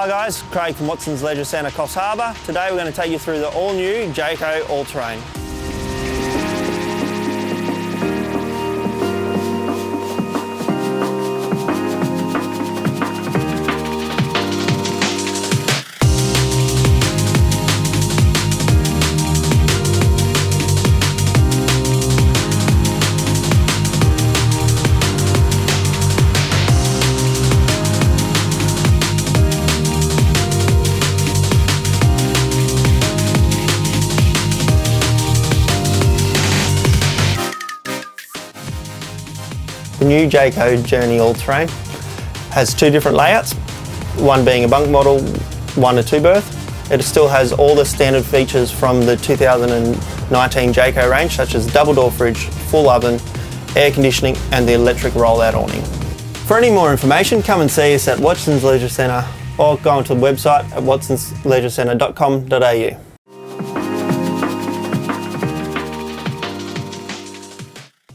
Hi guys, Craig from Watson's Leisure Centre, Coffs Harbour. Today we're going to take you through the all-new Jayco All Terrain. The new Jayco Journey All Terrain has two different layouts, one being a bunk model, one a two berth. It still has all the standard features from the 2019 Jayco range, such as double door fridge, full oven, air conditioning and the electric rollout awning. For any more information, come and see us at Watson's Leisure Centre or go onto the website at watsonsleisurecentre.com.au.